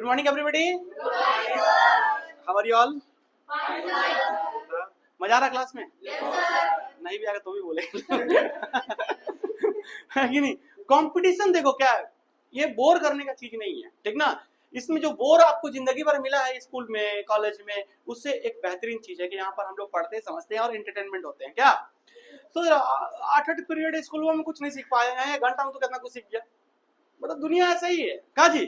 Morning everybody. How are you all? मजा आ रहा क्लास में? नहीं भी आएगा तो भी बोले है कि नहीं? कंपटीशन देखो क्या है, ये बोर करने का चीज नहीं है, ठीक ना। इसमें जो बोर आपको जिंदगी भर मिला है स्कूल में कॉलेज में, उससे एक बेहतरीन चीज है कि यहाँ पर हम लोग पढ़ते समझते हैं और एंटरटेनमेंट होते हैं। क्या तो 8 पीरियड स्कूलों में कुछ नहीं सीख पाए हैं, घंटा में तो कितना कुछ सीख गया। बड़ा दुनिया ऐसा ही है का जी,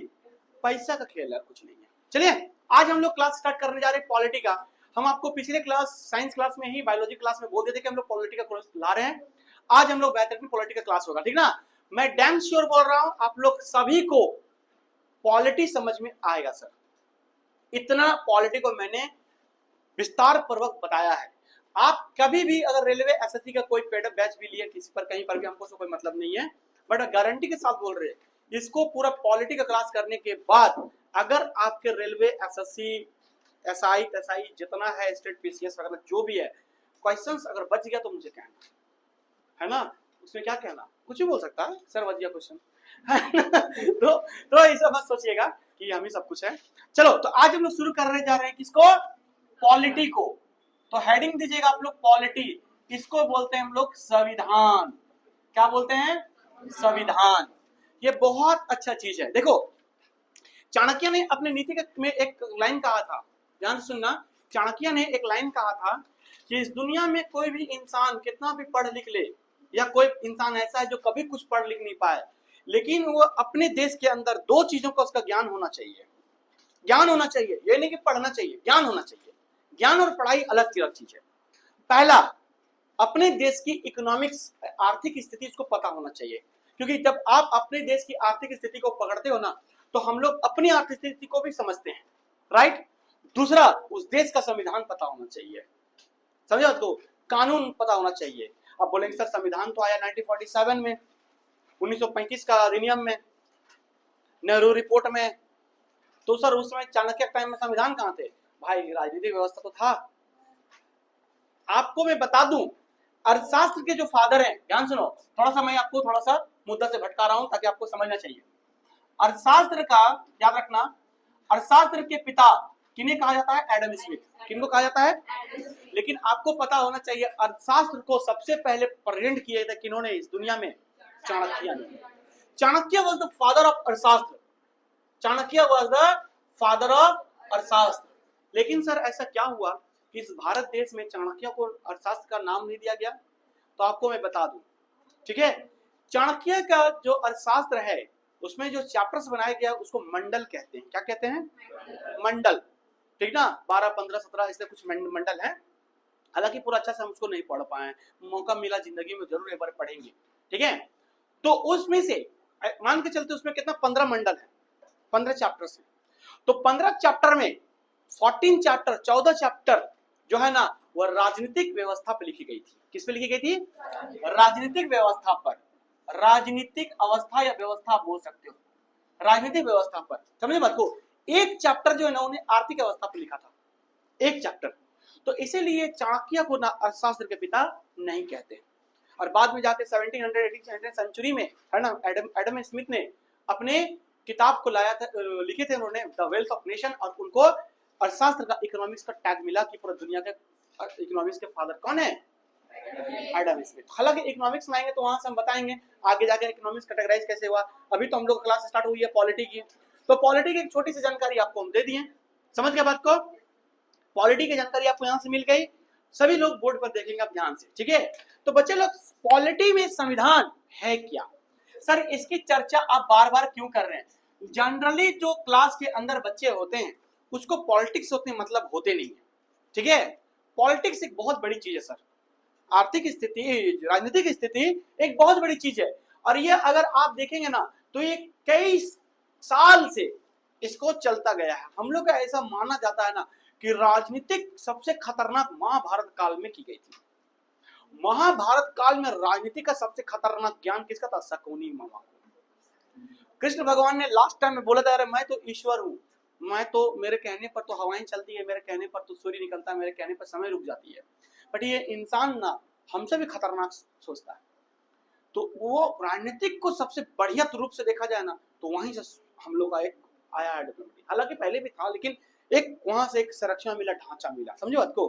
पैसा का खेल है, कुछ नहीं है। चलिए आज हम लोग क्लास स्टार्ट करने जा रहे हैं पॉलिटी का। हम आपको पिछले क्लास साइंस क्लास में ही बायोलॉजी क्लास में बोल देते कि हम लोग पॉलिटी का कोर्स ला रहे हैं। आज हम लोग बेहतरीन पॉलिटी का क्लास होगा, ठीक ना। मैं डैम श्योर बोल रहा हूं आप लोग सभी को पॉलिटी समझ में आएगा सर। इतना पॉलिटी को मैंने विस्तार पूर्वक बताया है। आप कभी भी अगर रेलवे एसएससी का कोई पेड बैच भी लिए किसी पर कहीं पर भी, हमको कोई मतलब नहीं है, बट गारंटी के साथ बोल रहे हैं इसको पूरा पॉलिटी का क्लास करने के बाद अगर आपके रेलवे एसएससी एसआई एसआई जितना है स्टेट पीसीएस वगैरह जो भी है क्वेश्चंस अगर बच गया तो मुझे कहना, है ना। उसमें क्या कहना, कुछ भी बोल सकता है सर बच गया क्वेश्चन तो ऐसा मत सोचिएगा कि हम ही सब कुछ है। चलो तो आज हम लोग शुरू करने जा रहे हैं किसको, पॉलिटी को। तो हेडिंग दीजिएगा आप लोग पॉलिटी, इसको बोलते हैं हम लोग संविधान। क्या बोलते हैं? संविधान। ये बहुत अच्छा चीज है। देखो चाणक्य ने अपने नीति में एक लाइन कहा था, ध्यान से सुनना। चाणक्य ने एक लाइन कहा था कि इस दुनिया में कोई भी इंसान कितना भी पढ़ लिख ले, या कोई इंसान ऐसा है जो कभी कुछ पढ़ लिख नहीं पाए, लेकिन वो अपने देश के अंदर दो चीजों का उसका ज्ञान होना चाहिए। ज्ञान होना चाहिए, ये नहीं कि पढ़ना चाहिए, ज्ञान होना चाहिए। ज्ञान और पढ़ाई अलग चीज है। पहला, अपने देश की इकोनॉमिक्स आर्थिक स्थिति उसको पता होना चाहिए, क्योंकि जब आप अपने देश की आर्थिक स्थिति को पकड़ते हो ना तो हम लोग अपनी आर्थिक स्थिति को भी समझते हैं, राइट। दूसरा, उस देश का संविधान पता होना चाहिए, समझो, तो कानून पता होना चाहिए। अब बोलेंगे सर संविधान तो आया 1947 में, 1935 का अधिनियम में, नेहरू रिपोर्ट में, तो सर उस समय चाणक्य टाइम में संविधान कहां थे? भाई राजनीतिक व्यवस्था तो था। आपको मैं बता दूं, अर्थशास्त्र के जो फादर हैं, ध्यान सुनो, थोड़ा सा मैं आपको थोड़ा सा मुद्दा से भटका रहा हूं ताकि आपको समझना चाहिए। अर्थशास्त्र का याद रखना, अर्थशास्त्र के पिता किन्हें कहा जाता है? Adam Smith. किनको कहा जाता है? लेकिन आपको पता होना चाहिए अर्थशास्त्र को सबसे पहले प्रेजेंट किए थे किन्होंने इस दुनिया में? चाणक्य ने। Chanakya was the father of Arthashastra. Chanakya was the father of Arthashastra. लेकिन सर ऐसा क्या हुआ कि इस भारत देश में चाणक्य को अर्थशास्त्र का नाम नहीं दिया गया? तो आपको मैं बता दूं, ठीक है। चाणक्य का जो अर्थशास्त्र है उसमें जो चैप्टर्स बनाया गया उसको मंडल कहते हैं। क्या कहते हैं? मंडल, ठीक ना। 12, 15, 17 ऐसे कुछ मंडल है। हालांकि पूरा अच्छा से हम उसको नहीं पढ़ पाए, मौका मिला जिंदगी में जरूर एक बार पढ़ेंगे, ठीक है। तो उसमें से मान के चलते उसमें कितना, 15 मंडल है, 15 चैप्टर्स है। तो 15 चैप्टर में 14 चैप्टर, 14 चैप्टर जो है ना वो राजनीतिक व्यवस्था पर लिखी गई थी। किस पे लिखी गई थी? राजनीतिक व्यवस्था पर। राजनीतिक अवस्था या व्यवस्था आप बोल सकते हो, राजनीतिक व्यवस्था पर, समझे बात को। एक चैप्टर जो है ना उन्हें आर्थिक व्यवस्था पर लिखा था, एक चैप्टर। तो इसीलिए चाणक्य को ना अर्थशास्त्र के पिता नहीं कहते। और बाद में जाके 1700 सेंचुरी में है ना एडम स्मिथ ने अपने किताब को लाया था, लिखे थे उन्होंने, द वेल्थ ऑफ नेशन, और उनको अर्थशास्त्र का इकोनॉमिक्स का टैग मिला कि पूरा दुनिया के इकोनॉमिक्स के फादर कौन है? Adam Smith. हालांकि इकोनॉमिक्स में आएंगे तो वहां से हम बताएंगे आगे जाके इकोनॉमिक्स कैटेगराइज कैसे हुआ। अभी तो हम लोग क्लास स्टार्ट हुई है पॉलिटी की, तो पॉलिटी की एक छोटी सी जानकारी आपको हम दे दिए, समझ गए बात को। पॉलिटी की जानकारी आपको यहाँ से मिल गई, सभी लोग बोर्ड पर देखेंगे आप ध्यान से, ठीक है। तो बच्चे लोग, पॉलिटी में संविधान है क्या? सर इसकी चर्चा आप बार बार क्यों कर रहे हैं? जनरली जो क्लास के अंदर बच्चे होते हैं उसको पॉलिटिक्स उतने मतलब होते नहीं है, ठीक है। पॉलिटिक्स एक बहुत बड़ी चीज है सर, आर्थिक स्थिति, राजनीतिक स्थिति एक बहुत बड़ी चीज है। और ये अगर आप देखेंगे ना तो ये कई साल से इसको चलता गया है। हम लोग का ऐसा माना जाता है ना कि राजनीतिक सबसे खतरनाक महाभारत काल में की गई थी। महाभारत काल में राजनीति का सबसे खतरनाक ज्ञान किसका था? शकुनी मामा को। कृष्ण भगवान ने लास्ट टाइम में बोला था, अरे मैं तो ईश्वर हूँ, मैं तो, मेरे कहने पर तो हवाएं चलती है, मेरे कहने पर तो सूर्य निकलता है, मेरे कहने पर समय रुक जाती है। बट ये इंसान ना हमसे भी खतरनाक सोचता है। तो वो राजनीतिक को सबसे बढ़िया रूप से देखा जाए ना तो वहीं से हम लोग का एक आया है डेवलपमेंट, हालांकि पहले भी था लेकिन एक वहां से एक संरक्षण मिला, ढांचा मिला, समझो बात को।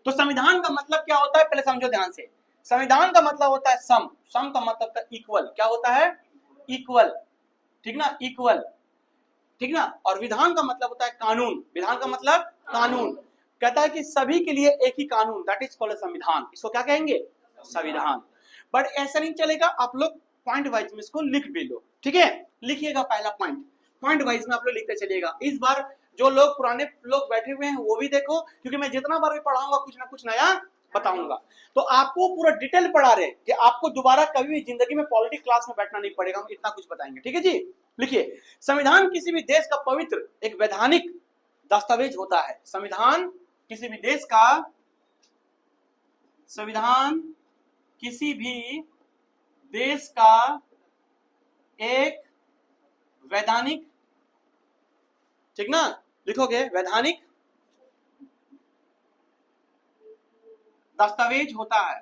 तो संविधान का मतलब क्या होता है, पहले समझो ध्यान से। संविधान का मतलब होता है सम, सम का मतलब होता है इक्वल, क्या होता है, इक्वल, ठीक ना, इक्वल, ठीक ना। और विधान का मतलब होता है कानून, विधान का मतलब कानून, कहता है कि सभी के लिए एक ही कानून, दैट इज कॉल्ड संविधान, इसको क्या कहेंगे, संविधान। बट ऐसा नहीं चलेगा, आप लोग पॉइंट वाइज में इसको लिख भी लो, ठीक है, लिखिएगा पहला पॉइंट, पॉइंट वाइज में आप लोग लिखते चलिएगा। इस बार जो लोग पुराने लोग बैठे हुए हैं वो भी देखो, क्योंकि मैं जितना बार भी पढ़ाऊंगा कुछ ना कुछ नया बताऊंगा, तो आपको पूरा डिटेल पढ़ा रहे कि आपको दोबारा कभी भी जिंदगी में पॉलिटिक्स क्लास में बैठना नहीं पड़ेगा, हम इतना कुछ बताएंगे, ठीक है जी। लिखिए, संविधान किसी भी देश का पवित्र एक वैधानिक दस्तावेज होता है। संविधान किसी भी देश का, संविधान किसी भी देश का एक वैधानिक, ठीक ना, लिखोगे वैधानिक दस्तावेज होता है,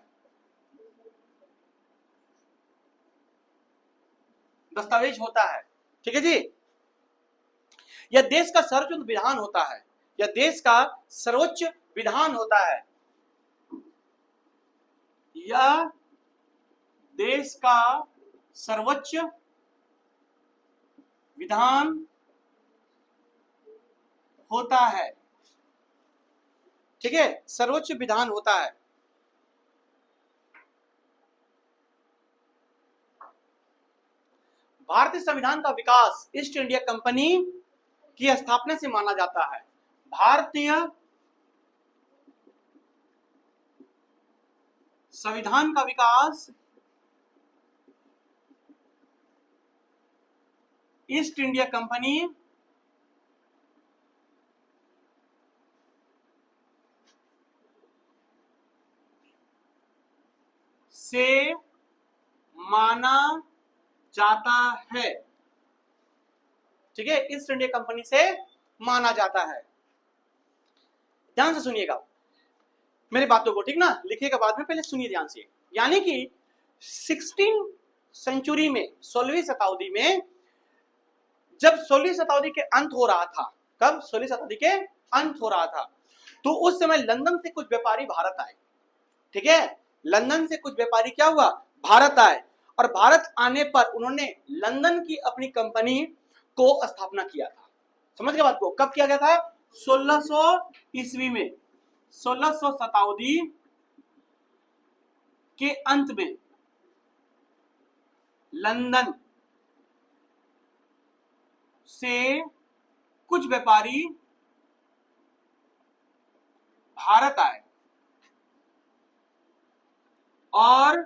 दस्तावेज होता है, ठीक है जी। यह देश का सर्वोच्च विधान होता है, यह देश का सर्वोच्च विधान होता है, यह देश का सर्वोच्च विधान होता है, ठीक है, सर्वोच्च विधान होता है। भारतीय संविधान का विकास ईस्ट इंडिया कंपनी की स्थापना से माना जाता है। भारतीय संविधान का विकास ईस्ट इंडिया कंपनी से माना जाता है, ठीक है, ईस्ट इंडिया कंपनी से माना जाता है। ध्यान से सुनिएगा मेरी बातों को, ठीक ना, लिखिएगा बाद में, पहले सुनिए ध्यान से। यानी कि 16वीं सेंचुरी में, 16वीं शताब्दी में, जब 16वीं शताब्दी के अंत हो रहा था, कब, 16वीं शताब्दी के अंत हो रहा था, तो उस समय लंदन से कुछ व्यापारी भारत आए, ठीक है, लंदन से कुछ व्यापारी क्या हुआ, भारत आए, और भारत आने पर उन्होंने लंदन की अपनी कंपनी को स्थापना किया था। समझ गए बात को, कब किया गया था, 1600 ईस्वी में, 1600 शताब्दी के अंत में लंदन से कुछ व्यापारी भारत आए और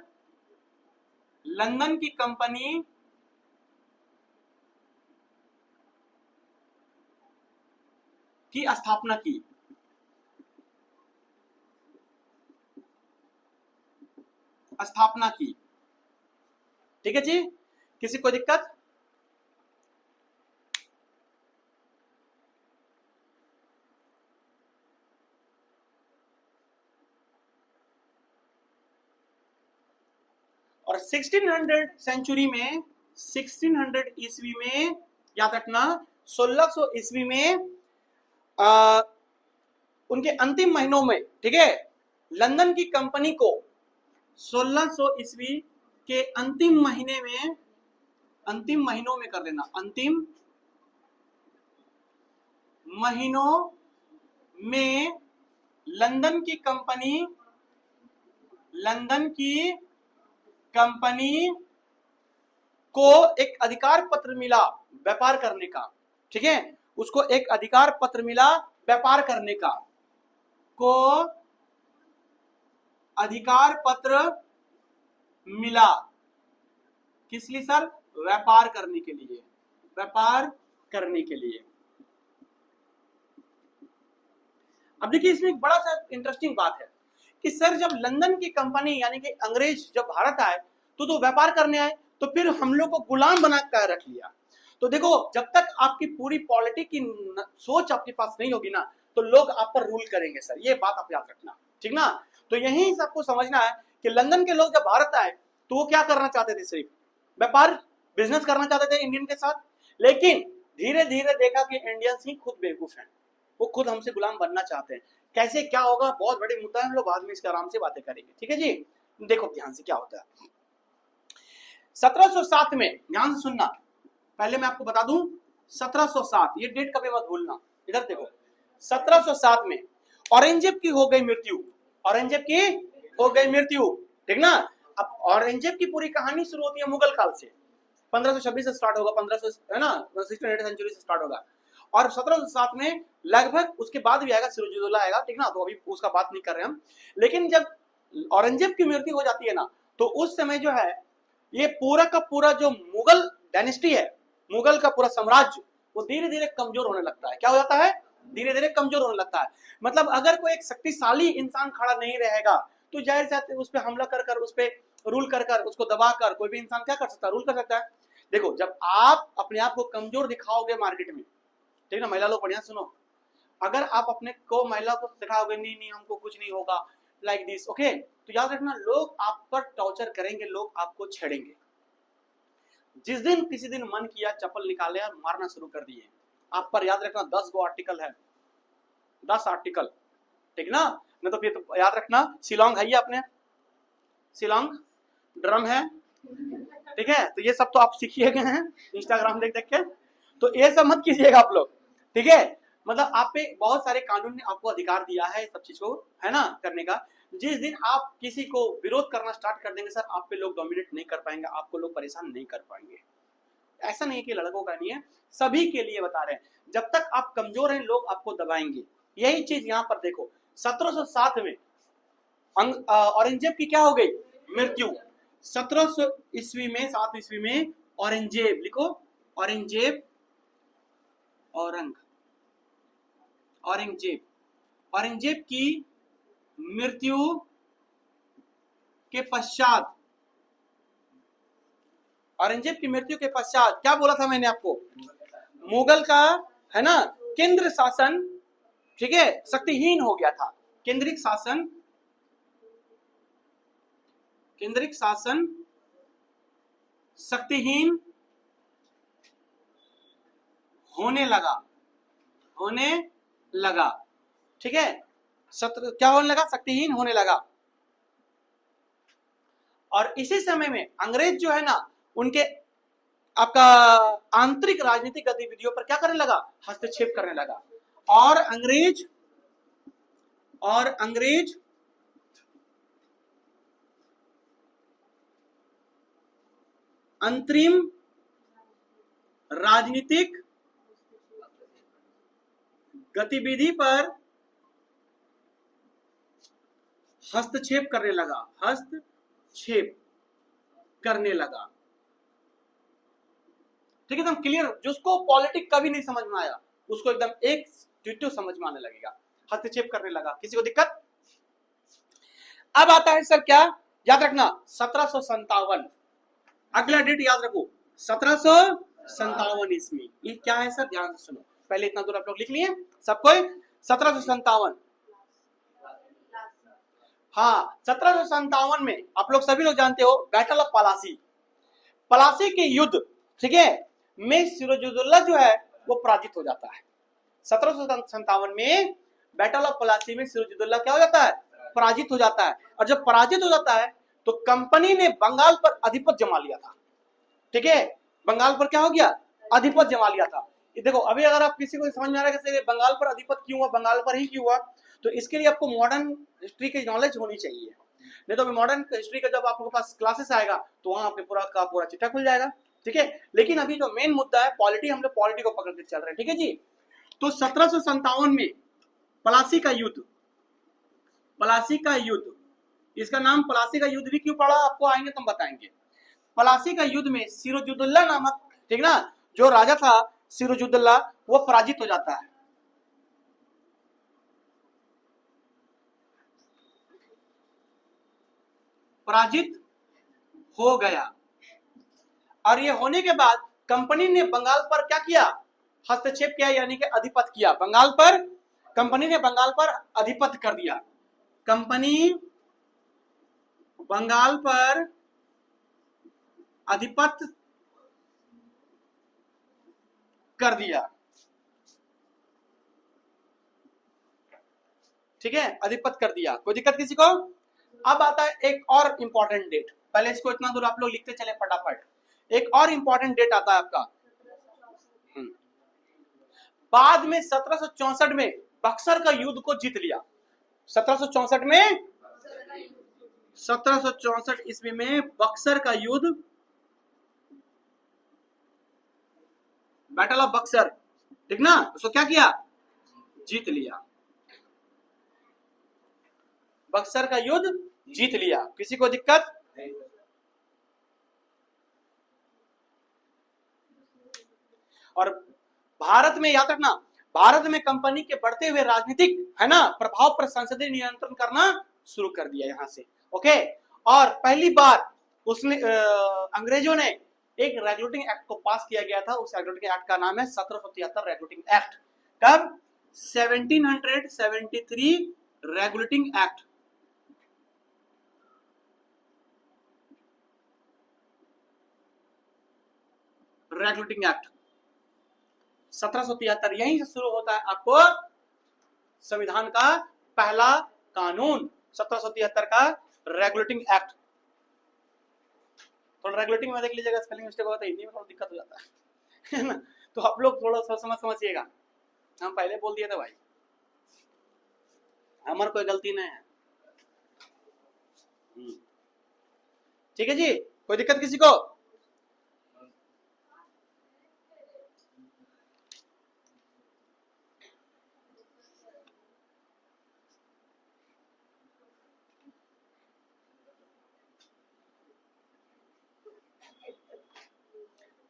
लंदन की कंपनी की स्थापना की, स्थापना की, ठीक है जी, किसी को दिक्कत, और 1600 सेंचुरी में, 1600 ईस्वी में, याद रखना 1600 ईस्वी में उनके अंतिम महीनों में, ठीक है, लंदन की कंपनी को 1600 ईस्वी के अंतिम महीने में, अंतिम महीनों में कर देना, अंतिम महीनों में लंदन की कंपनी, लंदन की कंपनी को एक अधिकार पत्र मिला व्यापार करने का, ठीक है, उसको एक अधिकार पत्र मिला व्यापार करने का, को अधिकार पत्र मिला, किस लिए सर, व्यापार करने के लिए, व्यापार करने के लिए। अब देखिए इसमें एक बड़ा सा इंटरेस्टिंग बात है कि सर जब लंदन की कंपनी यानी कि अंग्रेज जब भारत आए तो व्यापार करने आए, तो फिर हम लोग को गुलाम बना कर रख लिया। तो देखो जब तक आपकी पूरी पॉलिटिक्स की सोच आपके पास नहीं होगी ना, तो लोग आप पर रूल करेंगे सर, ये बात आप याद रखना, ठीक ना। तो यही सबको समझना है कि लंदन के लोग जब भारत आए तो वो क्या करना चाहते थे, सिर्फ व्यापार, बिजनेस करना चाहते थे इंडियन के साथ, लेकिन धीरे धीरे देखा कि इंडियंस ही खुद बेवकूफ हैं, वो खुद हमसे गुलाम बनना चाहते हैं। कैसे क्या होगा बहुत बड़ी मुद्दा है, हम लोग बाद में इसके आराम से बातें करेंगे, ठीक है जी। देखो ध्यान से क्या होता है 1707 में, ध्यान से सुनना, पहले मैं आपको बता दूं 1707, ये डेट कभी मत भूलना। इधर देखो 1707 में औरंगजेब की हो गई मृत्यु, औरंगजेब की हो गई मृत्यु, ठीक ना। अब औरंगजेब की पूरी कहानी शुरू होती है मुगल काल से, 1526 से स्टार्ट होगा, 1500 है ना, 16th सेंचुरी से स्टार्ट होगा। और 1707 में लगभग उसके बाद भी आएगा सिराजुद्दौला आएगा, ठीक ना, तो अभी उसका बात नहीं कर रहे हम। लेकिन जब औरंगजेब की मृत्यु हो जाती है ना, तो उस समय जो है ये पूरा का पूरा जो मुगल डायनेस्टी है, मुगल का पूरा साम्राज्य, वो धीरे धीरे कमजोर होने लगता है। क्या हो जाता है? धीरे धीरे कमजोर होने लगता है। मतलब अगर कोई एक शक्तिशाली इंसान खड़ा नहीं रहेगा तो जाहिर सी उस पर हमला कर कर, उस पर रूल कर कर, उसको दबा कर कोई भी इंसान क्या कर सकता है? रूल कर सकता है। देखो जब आप अपने आप को कमजोर दिखाओगे मार्केट में, ठीक ना, महिला लोग बढ़िया सुनो, अगर आप अपने को महिला को दिखाओगे नहीं नहीं हमको कुछ नहीं होगा लाइक दिस, ओके, तो याद रखना लोग आप पर टॉर्चर करेंगे, लोग आपको छेड़ेंगे। जिस दिन किसी दिन मन किया चप्पल निकाले और मारना शुरू कर दिए, आप पर याद रखना 10 गो आर्टिकल है, 10 आर्टिकल, ठीक ना। नहीं तो फिर तो याद रखना शिलोंग है, ये अपने शिलोंग ड्रम है, ठीक है, तो ये सब तो आप सीखिए गए हैं इंस्टाग्राम देख देख के, तो ये सब मत कीजिएगा आप लोग, ठीक है। मतलब आप पे बहुत सारे कानून ने आपको अधिकार दिया है सब चीज को, है ना, करने का। जिस दिन आप किसी को विरोध करना स्टार्ट कर देंगे सर, आप पे लोग डोमिनेट नहीं कर पाएंगे, आपको लोग परेशान नहीं कर पाएंगे। ऐसा नहीं कि लड़कों का नहीं है, सभी के लिए बता रहे हैं। जब तक आप कमजोर हैं लोग आपको दबाएंगे। यही चीज यहाँ पर देखो 1707 में औरंगजेब की क्या हो गई? मृत्यु। 1700 ईस्वी में, 7 ईस्वी में औरंगजेब, लिखो औरंगजेब, औरंगजेब, औरंगजेब की मृत्यु के पश्चात, औरंगजेब की मृत्यु के पश्चात क्या बोला था मैंने आपको? मुगल का, है ना, केंद्र शासन, ठीक है, शक्तिहीन हो गया था। केंद्रिक शासन शक्तिहीन होने लगा, ठीक है, क्या होने लगा? शक्तिहीन होने लगा। और इसी समय में अंग्रेज जो है ना, उनके आपका आंतरिक राजनीतिक गतिविधियों पर क्या करने लगा? हस्तक्षेप करने लगा। और अंग्रेज अंतरिम राजनीतिक गतिविधि पर हस्तक्षेप करने लगा, ठीक है, एकदम क्लियर। जिसको पॉलिटिक्स कभी नहीं समझ में आया उसको एकदम एक ट्यूटो समझ में आने लगेगा। हस्तक्षेप करने लगा, किसी को दिक्कत? अब आता है सर क्या, याद रखना 1757, अगला डेट याद रखो 1757 ईस्वी। ये क्या है सर? ध्यान से सुनो, पहले इतना दूर आप लोग लिख लिए सबको। 1757, हाँ 1757 में आप लोग सभी लोग जानते हो बैटल ऑफ पलासी, पलासी के युद्ध, ठीक है, में सिराजुद्दौला जो है वो पराजित हो जाता है। 1757 में बैटल ऑफ पलासी में सिराजुद्दौला क्या हो जाता है? पराजित हो जाता है। और जब पराजित हो जाता है तो कंपनी ने बंगाल पर आधिपत्य जमा लिया था, ठीक है, बंगाल पर क्या हो गया? आधिपत्य जमा लिया था। देखो अभी अगर आप किसी को समझ में आ रहा है कि बंगाल पर आधिपत्य क्यों हुआ, बंगाल पर ही क्यों हुआ, तो इसके लिए आपको मॉडर्न हिस्ट्री की नॉलेज होनी चाहिए। नहीं तो मॉडर्न हिस्ट्री का जब आपके पास क्लासेस आएगा तो वहां आपके पूरा का पूरा चिट्ठा खुल जाएगा, ठीक है। लेकिन अभी जो मेन मुद्दा है पॉलिटी, हम लोग पॉलिटी को पकड़ के चल रहे हैं, ठीक है जी। तो 1757 में पलासी का युद्ध, इसका नाम पलासी का युद्ध भी क्यों पड़ा आपको आएंगे तुम बताएंगे। पलासी का युद्ध में सिराजुद्दौला नामक, ठीक ना, जो राजा था सिराजुद्दौला, वो पराजित हो जाता है। पराजित हो गया। और ये होने के बाद कंपनी ने बंगाल पर क्या किया? हस्तक्षेप किया, यानी कि अधिपत्य किया बंगाल पर। कंपनी ने बंगाल पर अधिपत्य कर दिया, कंपनी बंगाल पर अधिपत्य कर दिया। ठीक है, अधिपत कर दिया, कोई दिक्कत किसी को? अब आता है एक और इंपॉर्टेंट डेट, पहले इसको इतना दूर आप लोग लिखते चले फटाफट। एक और इंपॉर्टेंट डेट आता है आपका बाद में 1764 में बक्सर का युद्ध को जीत लिया। 1764 में 1764 ईस्वी में बक्सर का युद्ध, बैटल ऑफ बक्सर, ठीक ना, उसको क्या किया? जीत लिया। बक्सर का युद्ध जीत लिया, किसी को दिक्कत? और भारत में याद रखना, भारत में कंपनी के बढ़ते हुए राजनीतिक है ना प्रभाव पर संसदीय नियंत्रण करना शुरू कर दिया यहां से। ओके, और पहली बार उसने अंग्रेजों ने एक रेगुलेटिंग एक्ट को पास किया गया था। उस रेगुलेटिंग एक्ट का नाम है 1773 रेगुलेटिंग एक्ट। कब? 1773 रेगुलेटिंग एक्ट। रेगुलेटिंग एक्ट 1773, यहीं से शुरू होता है आपको संविधान का पहला कानून, 1773 का रेगुलेटिंग एक्ट। थोड़ा रेगुलेटिंग में देख लीजिएगा, स्पेलिंग मिस्टेक होता है, हिंदी में थोड़ा दिक्कत हो जाता है ना, तो आप लोग थोड़ा सा समझिएगा। हम पहले बोल दिए थे भाई, हमारी कोई गलती नहीं है। ठीक है जी, कोई दिक्कत किसी को?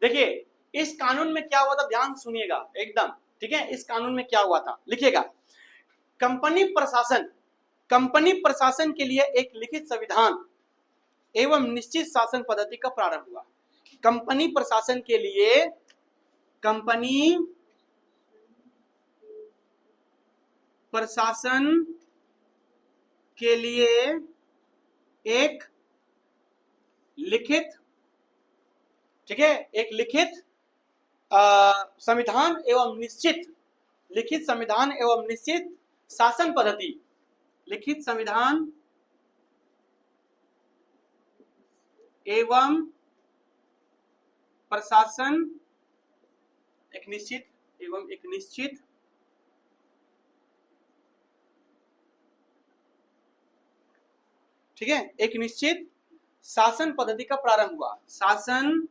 देखिए इस कानून में क्या हुआ था, ध्यान सुनिएगा एकदम, ठीक है। इस कानून में क्या हुआ था लिखिएगा, कंपनी प्रशासन के लिए एक लिखित संविधान एवं निश्चित शासन पद्धति का प्रारंभ हुआ। कंपनी प्रशासन के लिए, कंपनी प्रशासन के लिए एक लिखित, ठीक है, एक लिखित संविधान एवं निश्चित, लिखित संविधान एवं निश्चित शासन पद्धति, लिखित संविधान एवं प्रशासन, एक निश्चित एवं एक निश्चित ठीक है, एक निश्चित शासन पद्धति का प्रारंभ हुआ। शासन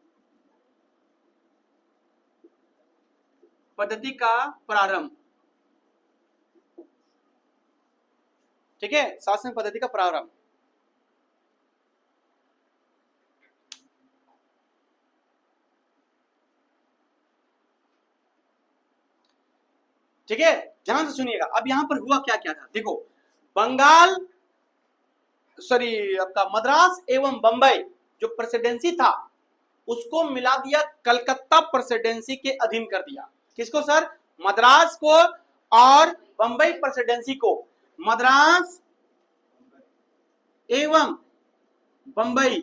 पद्धति का प्रारंभ, ठीक है, शासन पद्धति का प्रारंभ। ठीक है, ध्यान से सुनिएगा। अब यहां पर हुआ क्या क्या था, देखो, बंगाल आपका मद्रास एवं बंबई जो प्रेसिडेंसी था उसको मिला दिया, कलकत्ता प्रेसिडेंसी के अधीन कर दिया। किसको सर? मद्रास को और बंबई प्रेसिडेंसी को। मद्रास एवं बंबई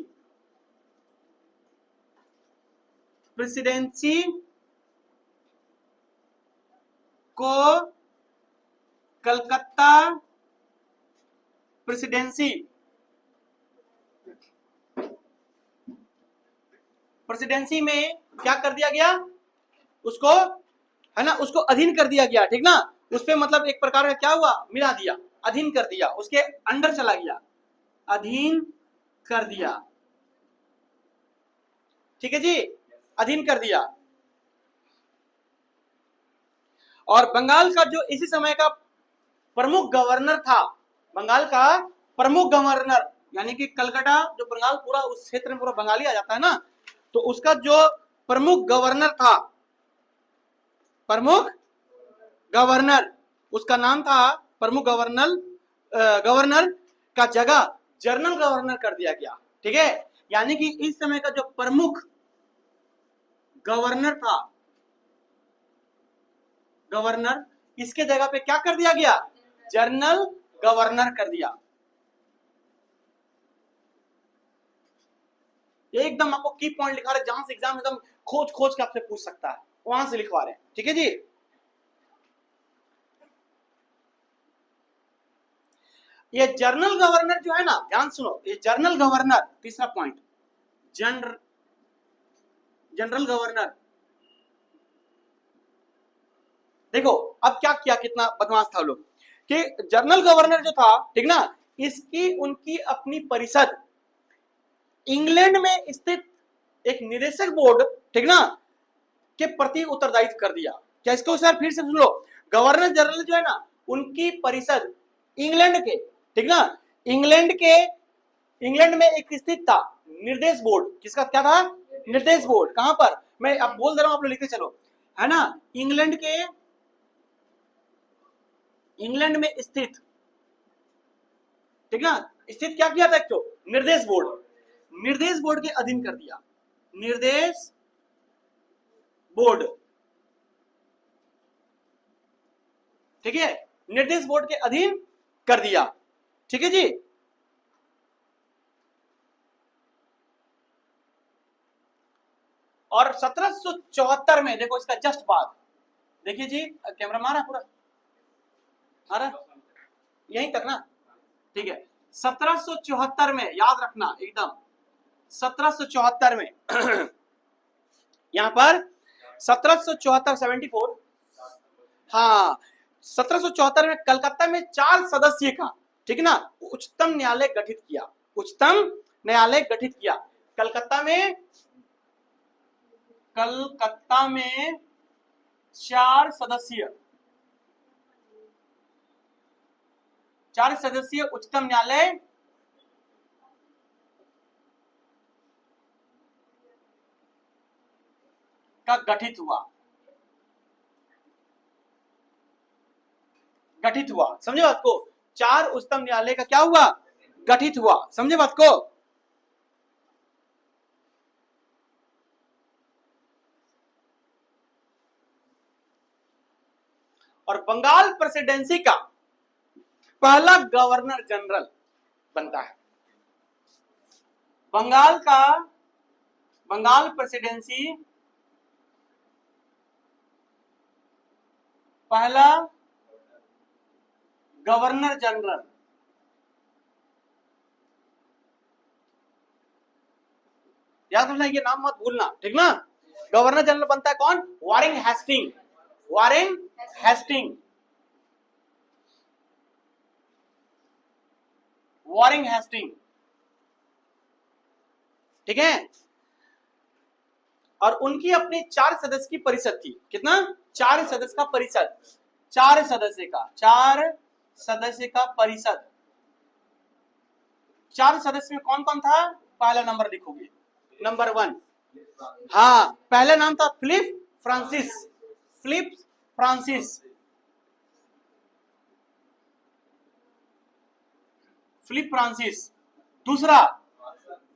प्रेसिडेंसी को कलकत्ता प्रेसिडेंसी में क्या कर दिया गया, उसको है ना, उसको अधीन कर दिया गया, ठीक ना। उस पे मतलब एक प्रकार का क्या हुआ, मिला दिया, अधीन कर दिया, उसके अंडर चला गया, अधीन कर दिया, ठीक है जी, अधीन कर दिया। और बंगाल का जो इसी समय का प्रमुख गवर्नर था, बंगाल का प्रमुख गवर्नर यानी कि कलकत्ता, जो बंगाल पूरा उस क्षेत्र में पूरा बंगाली आ जाता है ना, तो उसका जो प्रमुख गवर्नर था, प्रमुख गवर्नर, उसका नाम था प्रमुख गवर्नर का जगह जनरल गवर्नर कर दिया गया, ठीक है। यानी कि इस समय का जो प्रमुख गवर्नर था, गवर्नर, इसके जगह पे क्या कर दिया गया, जनरल गवर्नर कर दिया। एकदम आपको की पॉइंट लिखा रहा है, जहां से एग्जाम एकदम खोज के आपसे पूछ सकता है। वहां से लिखवा रहे हैं, ठीक है जी। ये जनरल गवर्नर जो है ना, ध्यान सुनो, ये जनरल गवर्नर, तीसरा पॉइंट, जनरल गवर्नर। देखो अब क्या किया, कितना बदमाश था लोग, कि जनरल गवर्नर जो था, ठीक ना, इसकी उनकी अपनी परिषद इंग्लैंड में स्थित एक निदेशक बोर्ड, ठीक ना, के प्रति उत्तरदायित्व कर दिया। क्या इसको सर फिर से सुन लो, गवर्नर जनरल जो है ना, उनकी परिषद इंग्लैंड के, ठीक ना, इंग्लैंड में एक स्थित था निर्देश बोर्ड। किसका क्या था? निर्देश बोर्ड। कहां पर? मैं अब बोल दे रहा हूं, आप लोग लिखते चलो, है ना, इंग्लैंड में स्थित, ठीक ना, स्थित क्या किया था? एक तो निर्देश बोर्ड के अधीन कर दिया, निर्देश बोर्ड, ठीक है, निर्देश बोर्ड के अधीन कर दिया, ठीक है जी। और 1774 में, देखो इसका जस्ट बाद, देखिए जी, कैमरा मारा पूरा आ रहा, यहीं तक ना, ठीक है। 1774 में, याद रखना एकदम, 1774 में यहां पर 1774 74, हाँ, 1774 में कलकत्ता में 4 सदस्य का, ठीक ना, उच्चतम न्यायालय गठित किया, उच्चतम न्यायालय गठित किया कलकत्ता में 4 सदस्यीय उच्चतम न्यायालय का गठित हुआ, समझे बात को? 4 उच्चतम न्यायालय का क्या हुआ? गठित हुआ, समझे बात को? और बंगाल प्रेसिडेंसी का पहला गवर्नर जनरल बनता है। बंगाल प्रेसिडेंसी पहला गवर्नर जनरल, याद रखना, ये नाम मत भूलना, ठीक ना। गवर्नर जनरल बनता है कौन? वारेन हेस्टिंग, ठीक है। और उनकी अपनी 4 सदस्य की परिषद थी। कितना? 4 सदस्य का परिषद, 4 सदस्य का परिषद। 4 सदस्य में कौन कौन था? पहला नंबर लिखोगे, नंबर 1, हाँ, पहला नाम था फिलिप फ्रांसिस।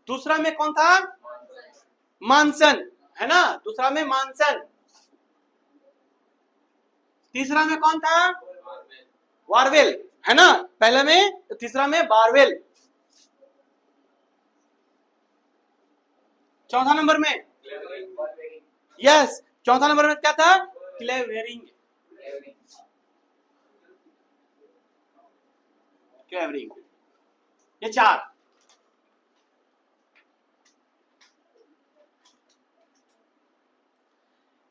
दूसरा में कौन था? मानसन, है ना, दूसरा में मानसन। तीसरा में कौन था? वारवेल, है ना, पहले में, तीसरा में बारवेल। चौथा नंबर में, यस, चौथा नंबर में क्या था? क्लेवेरिंग। ये 4।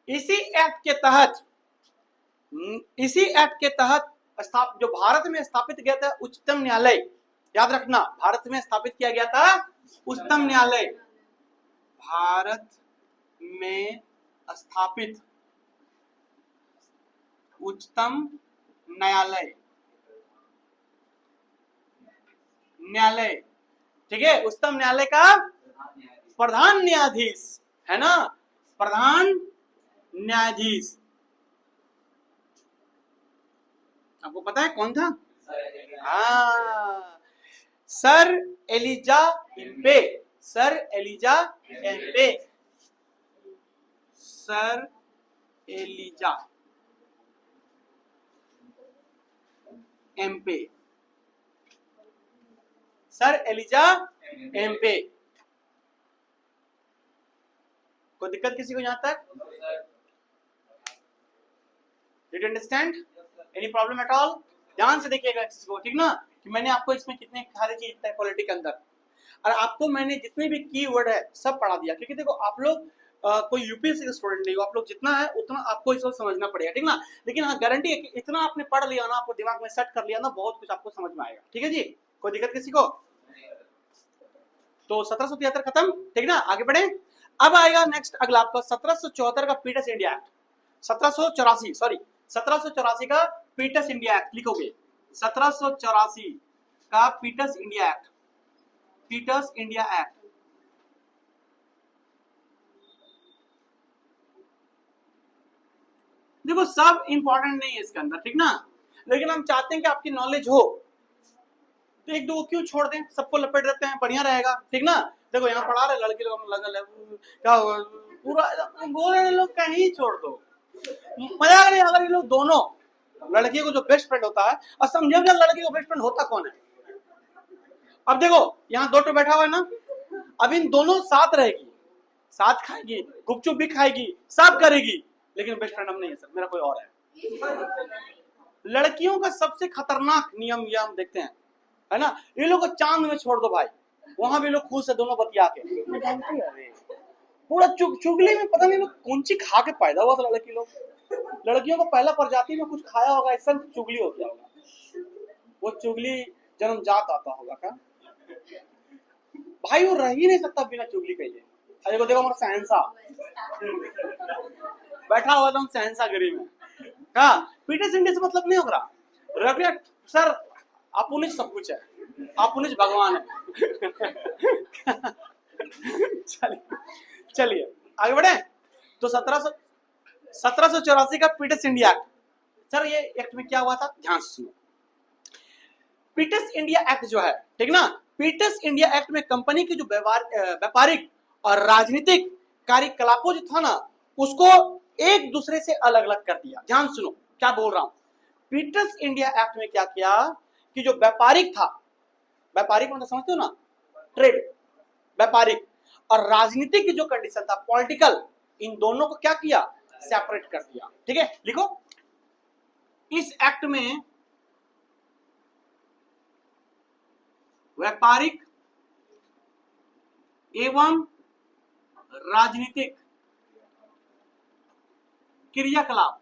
इसी एक्ट के तहत जो भारत में स्थापित किया था उच्चतम न्यायालय, याद रखना, भारत में स्थापित किया गया था उच्चतम न्यायालय, भारत में स्थापित उच्चतम न्यायालय, ठीक है। उच्चतम न्यायालय का प्रधान न्यायाधीश, है ना, प्रधान न्यायाधीश, आपको पता है कौन था? हाँ, सर एलिजा एम्पे। कोई दिक्कत किसी को यहां तक? Did you understand? Any problem at all? ध्यान से देखिएगा इसको, ठीक ना, कि मैंने आपको इसमें कितने सारी चीज है पॉलिटी के अंदर, और आपको मैंने जितने भी कीवर्ड है सब पढ़ा दिया, क्योंकि देखो आप लोग कोई यूपीएससी का स्टूडेंट नहीं हो, आप लोग जितना है उतना आपको इसको समझना पड़ेगा, ठीक ना। लेकिन हाँ गारंटी है कि इतना आपने पढ़ लिया ना, आपको दिमाग में सेट कर लिया ना, बहुत कुछ आपको समझ में आएगा, ठीक है जी। कोई दिक्कत किसी को? तो 1773 खत्म, ठीक ना, आगे बढ़े। अब आएगा नेक्स्ट अगला आपका 1774 का पीटर्स इंडिया एक्ट, 1784 सॉरी 1784 का पीटर्स इंडिया एक्ट लिखोगे, 1784 का Pitt's India act, Pitt's India act. देखो सब इंपॉर्टेंट नहीं है इसके अंदर, ठीक ना, लेकिन हम चाहते हैं कि आपकी नॉलेज हो, तो एक दो को क्यों छोड़ दें, सबको लपेट देते हैं, बढ़िया रहेगा, ठीक ना। देखो यहाँ पढ़ा रहे लड़के लोग लगा क्या पूरा बोल रहे लोग, कहीं छोड़ दो, मजाक नहीं। अगर ये लोग दोनों लड़की को जो बेस्ट फ्रेंड होता है, और समझे लड़की को बेस्ट फ्रेंड होता कौन है। अब देखो यहाँ दो तो बैठा हुआ है ना, अब इन दोनों साथ रहेगी, साथ खाएगी, गुपचुप भी खाएगी, सब करेगी, लेकिन बेस्ट फ्रेंड हम नहीं है सर, मेरा कोई और है। लड़कियों का सबसे खतरनाक नियम ये हम देखते हैं, है ना, ये लोग को चांद में छोड़ दो भाई, वहां भी लोग खुश है दोनों बतिया के, पूरा चुगली में पता नहीं लोग कौन सी खा के पैदा हुआ था लड़की लोग, लड़कियों को पहला प्रजाति में कुछ खाया होगा, ऐसा चुगली हो गया होगा, वो चुगली जन्मजात आता होगा क्या भाई, वो रह ही नहीं सकता बिना चुगली के लिए। अरे को देखो हमारा सहनसा बैठा हुआ था सहनसागरी में, कहा पीटर्स इंडिया से मतलब नहीं हो रहा, रगड़े सर अपुनिज सब कुछ है, अपुनिज भगवान है। चलिए आगे बढ़े। तो 1784 का पीटर्स इंडिया एक्ट, सर ये एक्ट में क्या हुआ था, ध्यान से सुनो। पीटर्स इंडिया एक्ट जो है, ठीक ना, पीटर्स इंडिया एक्ट में कंपनी की जो व्यापारिक और राजनीतिक कार्यकलापों जो था ना, उसको एक दूसरे से अलग अलग कर दिया। ध्यान सुनो क्या बोल रहा हूं। पीटर्स इंडिया एक्ट में क्या किया कि जो व्यापारिक था, व्यापारिक मतलब समझते हो ना, ट्रेड, व्यापारिक और राजनीतिक की जो कंडीशन था, पॉलिटिकल, इन दोनों को क्या किया, सेपरेट कर दिया, ठीक है। लिखो इस एक्ट में व्यापारिक एवं राजनीतिक क्रियाकलाप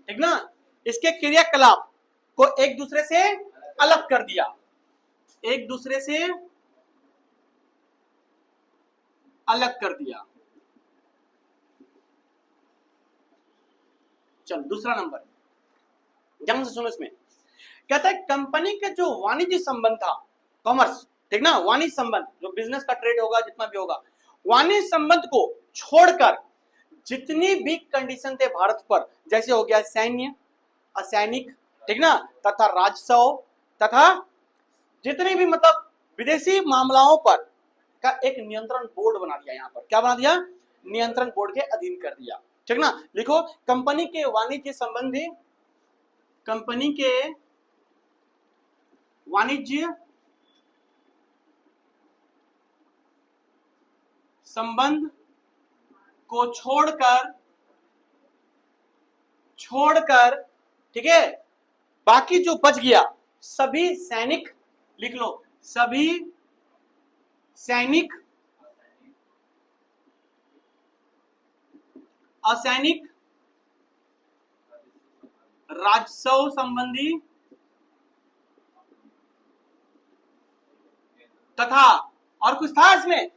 ठीक ना, इसके क्रियाकलाप को एक दूसरे से अलग कर दिया, एक दूसरे से अलग कर दिया। चल दूसरा नंबर, ध्यान से सुनो, इसमें कहता है कंपनी के जो वाणिज्य संबंध था, कॉमर्स, ठीक ना, वाणिज्य संबंध जो बिजनेस का ट्रेड होगा, जितना भी होगा, वाणिज्य संबंध को छोड़कर जितनी भी कंडीशन थे भारत पर, जैसे हो गया सैन्य, असैनिक, ठीक ना, तथा राजस्व, तथा जितने भी मतलब विदेशी मामलाओं पर का एक नियंत्रण बोर्ड बना दिया। यहाँ पर क्या बना दिया, नियंत्रण बोर्ड के अधीन कर दिया, ठीक ना। लिखो कंपनी के वाणिज्य संबंधी, कंपनी के वाणिज्य संबंध को छोड़कर ठीक है, बाकी जो बच गया सभी सैनिक, लिख लो सभी सैनिक, असैनिक, राजस्व संबंधी तथा, और कुछ था इसमें,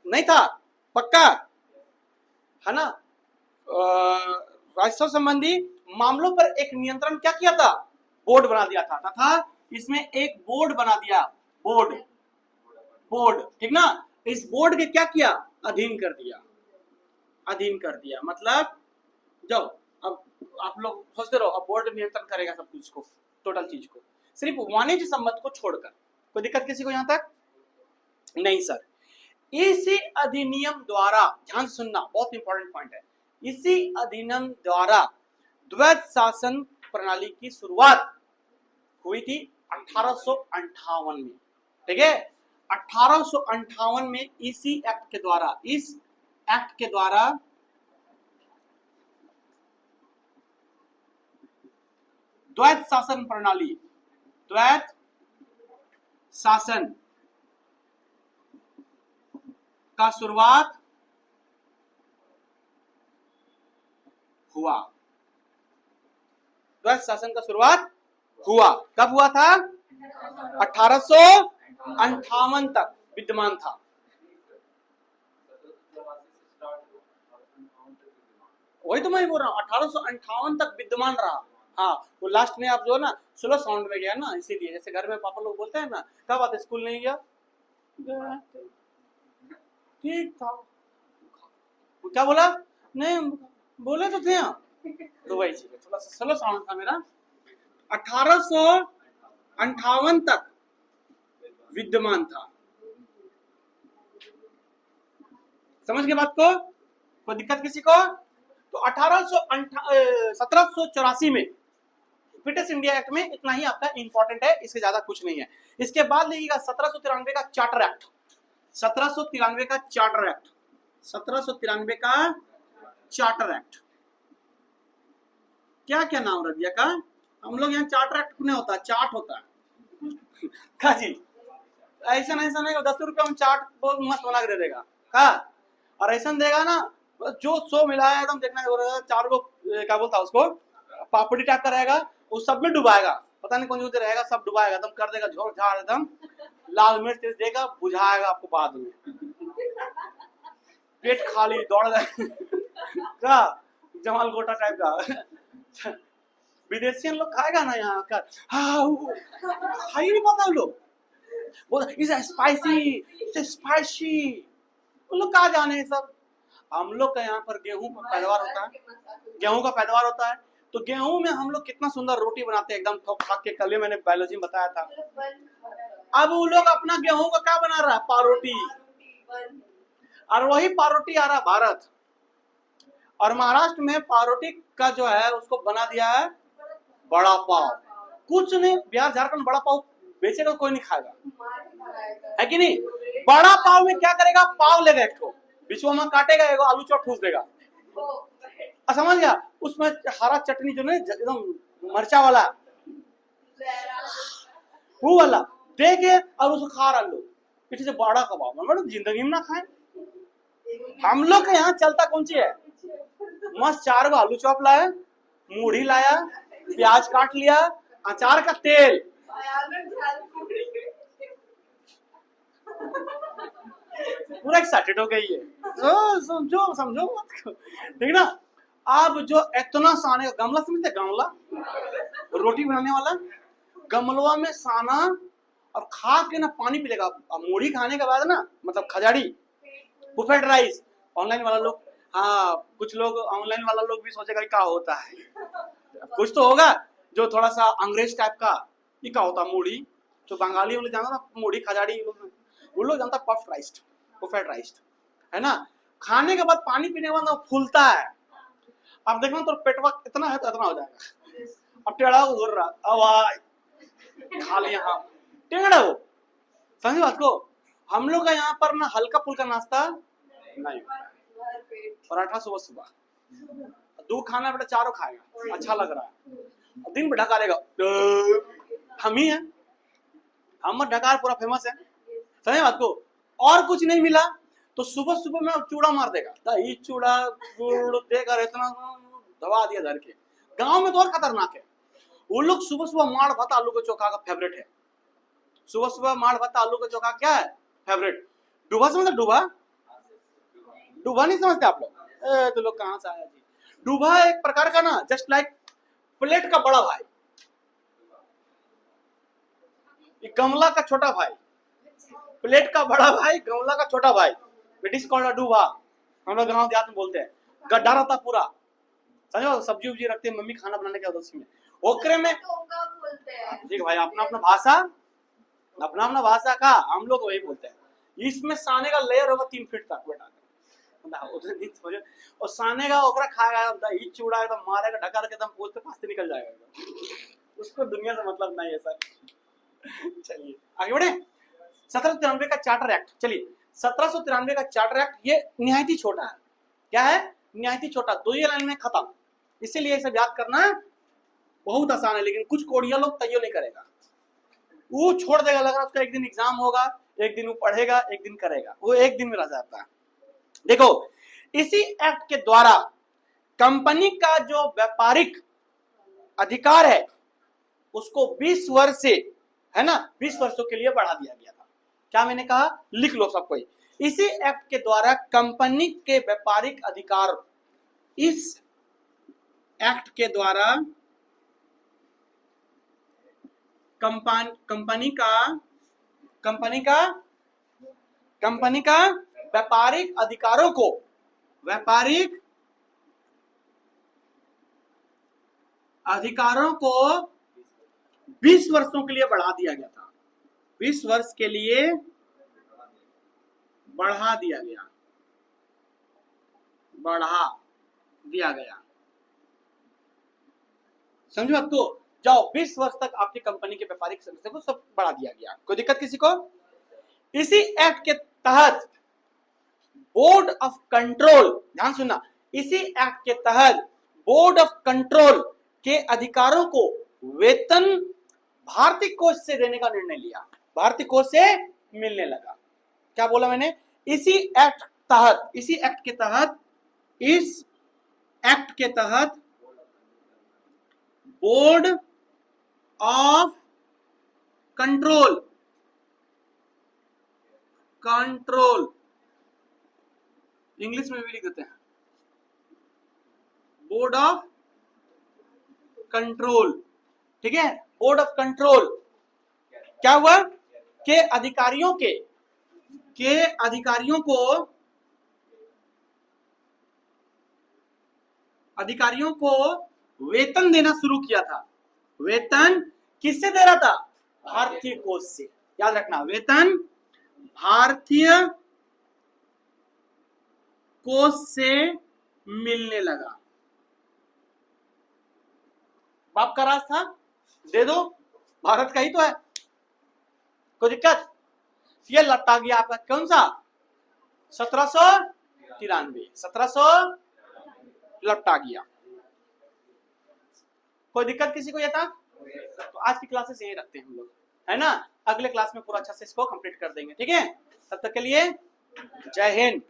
नहीं था, पक्का है ना, राजस्व संबंधी मामलों पर एक नियंत्रण क्या किया था, बोर्ड बना दिया था, तथा इसमें एक बोर्ड बना दिया, बोर्ड, ठीक ना। इस बोर्ड के क्या किया, अधीन कर दिया, अधीन कर दिया। मतलब जब अब आप लोग सोचते रहो, अब बोर्ड नियंत्रण करेगा सब कुछ को, टोटल चीज को, सिर्फ वाणिज्य संबंध को छोड़कर। कोई दिक्कत किसी को यहां तक? नहीं सर। इसी अधिनियम द्वारा, ध्यान सुनना बहुत इंपॉर्टेंट पॉइंट है, इसी अधिनियम द्वारा द्वैध शासन प्रणाली की शुरुआत हुई थी 1858 में, ठीक है। 1858 में इसी एक्ट के द्वारा, इस एक्ट के द्वारा द्वैत शासन प्रणाली, द्वैत शासन का शुरुआत हुआ। द्वैत शासन का शुरुआत हुआ कब हुआ था? 1858 तक विद्यमान था। वही तो मैं बोल रहा हूँ, 1858 तक विद्यमान रहा। हाँ, वो लास्ट में आप जो है ना 16 साउंड में गया ना, इसीलिए जैसे घर में पापा लोग बोलते हैं ना, कब आते स्कूल नहीं गया, ठीक था, क्या बोला नहीं, बोले तो थे यहाँ, तो वही चीज थोड़ा सा स्लो साउंड था मेरा। 1858 तक विद्यमान था। समझ गए बात को? कोई दिक्कत किसी को? तो 1784 में ब्रिटिश इंडिया एक्ट में इतना ही आपका इंपॉर्टेंट है, इससे ज्यादा कुछ नहीं है। इसके बाद लिखिएगा 1793 का चार्टर एक्ट, 1793 का चार्टर एक्ट, 1793 का चार्टर एक्ट। क्या क्या नाम रख दिया का? हम लोग यहाँ चार्टर एक्ट नहीं होता, चार्ट होता है का जी? ऐसा नहीं 10 रुपया में चार्ट बहुत मस्त बना के दे देगा का, और ऐसा देगा ना जो 100 मिला है एकदम देखना, 4 को क्या बोलता है उसको, पापड़ी टाइप का रहेगा, उस सब में डुबाएगा, पता नहीं कौन सी रहेगा, सब डुबाएगा एकदम, कर देगा झोर झाड़ एकदम, लाल मिर्च देगा, बुझाएगा आपको बाद में, पेट खाली दौड़ गए का जमाल गोटा टाइप का। विदेशियन लोग खाएगा ना यहाँ का, खाई नहीं पाता लोग, वो स्पाइसी स्पाइसी, उन लोग कहा जाने सब। हम लोग का यहाँ पर गेहूं का पैदावार होता है, गेहूं का पैदावार होता है, तो गेहूं में हम लोग कितना सुंदर रोटी बनाते हैं एकदम ठोक ठाक के, कल मैंने बायोलॉजी में बताया था। अब वो लोग अपना गेहूं का क्या बना रहा है, पारोटी, और वही पारोटी आ रहा भारत, और महाराष्ट्र में पारोटी का जो है उसको बना दिया है बड़ा पाव। कुछ नहीं, बिहार झारखंड बड़ा पाव बेचेगा कोई नहीं खाएगा, है कि नहीं? बड़ा पाव में क्या करेगा, पाव लेगा एक ठो, बिचवा में काटेगा, एगो आलू चौट ठूस देगा, समझ गया? उसमें हरा चटनी जो नहीं एकदम मरचा वाला, वो वाला दे के और उसको खा रहा लोग, पीछे से बड़ा कबाब, मतलब जिंदगी में ना खाए। हम लोग के यहाँ चलता कौन सी है, मस्त 4 गो आलू चॉप लाया, मूढ़ी लाया, प्याज काट लिया, अचार का तेल, पूरा एक्साइटेड हो गई है, समझो समझो मत, ठीक ना? अब जो इतना साने का गमला, समझते गमला रोटी बनाने वाला, गमलवा में साना और खा के ना पानी पी लेगा, मूढ़ी खाने के बाद ना, मतलब खजाड़ी, बुफेट राइस। ऑनलाइन वाला लोग, हाँ कुछ लोग ऑनलाइन वाला लोग भी सोचेगा क्या होता है, कुछ तो होगा जो थोड़ा सा अंग्रेज टाइप का, ये क्या होता मूढ़ी, जो बंगाली लोग जानता ना मूढ़ी खजाड़ी, वो लोग जानता पफ्ड राइस, बुफेट राइस, है ना? खाने के बाद पानी पीने के बाद ना फूलता है, अब देखना तो पेटवा इतना है तो इतना हो जाएगा, अब टेढ़ा घूर रहा, अब खा लिया, हाँ टेढ़ा वो, समझे बात को? हम लोग का यहाँ पर ना हल्का फुल्का नाश्ता नहीं, पराठा सुबह सुबह, दूध खाना बेटा 4 खाएगा, अच्छा लग रहा है, दिन में ढका देगा, हम ही हैं, हम ढकार पूरा फेमस है, समझे बात को? और कुछ नहीं मिला तो सुबह सुबह में चूड़ा मार देगा, दही चूड़ा गुड़ देकर इतना दबा दिया धर के। गांव में तो और खतरनाक है, वो लोग सुबह सुबह माड़ भात आलू के चोखा का फेवरेट है, सुबह सुबह माड़ भात आलू के चोखा क्या है फेवरेट। डूबा समझते, डूबा डूबा नहीं समझते आप लोग? तो लोग कहाँ से आया जी? डूबा एक प्रकार का ना जस्ट लाइक प्लेट का बड़ा भाई, गमला का छोटा भाई, प्लेट का बड़ा भाई, गमला का छोटा भाई, ब्रिटिश कॉल्ड डूबा, हम लोग गाँव देहात में बोलते हैं। गड्ढा रहता पूरा, समझो, सब्जी उब्जी रखते हैं मम्मी खाना बनाने के उसी में, ओकरे में ठीक भाई, अपना अपना भाषा, अपना अपना भाषा का हम लोग वही बोलते हैं। इसमें साने का लेयर होगा 3 फीट तक बेटा, और साने का ओकरा खाएगा, दही चूड़ा एकदम मारेगा ढका के, एकदम पोछते पाछते निकल जाएगा, उसको दुनिया से मतलब नहीं है सर। चलिए आगे बढ़े। 1793 का चार्टर एक्ट, चलिए 1793 का चार्टर एक्ट ये निहायत ही छोटा है। क्या है? निहायत ही छोटा, 2 ही लाइन में खत्म। इसीलिए सब याद करना बहुत आसान है, लेकिन कुछ कोड़िया लोग तैयो नहीं करेगा, वो छोड़ देगा, लगा उसका एक दिन एग्जाम होगा, एक दिन वो पढ़ेगा, एक दिन करेगा, वो एक दिन में रह जाता है। देखो, इसी एक्ट के द्वारा कंपनी का जो व्यापारिक अधिकार है उसको 20 वर्ष से, है ना, 20 वर्षों के लिए बढ़ा दिया गया था। क्या मैंने कहा? लिख लो सब कोई। इसी एक्ट के द्वारा कंपनी के व्यापारिक अधिकार, इस एक्ट के द्वारा कंपनी का व्यापारिक अधिकारों को, व्यापारिक अधिकारों को 20 वर्षों के लिए बढ़ा दिया गया था। 20 वर्ष के लिए बढ़ा दिया गया, बढ़ा दिया गया। समझो बात को? जाओ, 20 वर्ष तक आपकी कंपनी के व्यापारिक सदस्य को सब बढ़ा दिया गया। कोई दिक्कत किसी को? इसी एक्ट के तहत बोर्ड ऑफ कंट्रोल, ध्यान सुनना, इसी एक्ट के तहत बोर्ड ऑफ कंट्रोल के अधिकारों को वेतन भारतीय कोष से देने का निर्णय लिया, भारतीय कोष से मिलने लगा। क्या बोला मैंने? इसी एक्ट के तहत बोर्ड ऑफ कंट्रोल इंग्लिश में भी लिख देते हैं, बोर्ड ऑफ कंट्रोल, ठीक है, बोर्ड ऑफ कंट्रोल क्या हुआ? के अधिकारियों को वेतन देना शुरू किया था। वेतन किससे दे रहा था? भारतीय कोष से। याद रखना, वेतन भारतीय कोष से मिलने लगा। बाप का राज था, दे दो, भारत का ही तो है, कोई दिक्कत? ये लपटा गया आपका कौन सा? 1793 लपटा गया। कोई दिक्कत किसी को? ये था। तो आज की क्लासेस यही रखते हैं हम लोग, है ना। अगले क्लास में पूरा अच्छा से इसको कंप्लीट कर देंगे, ठीक है। तब तक के लिए जय हिंद।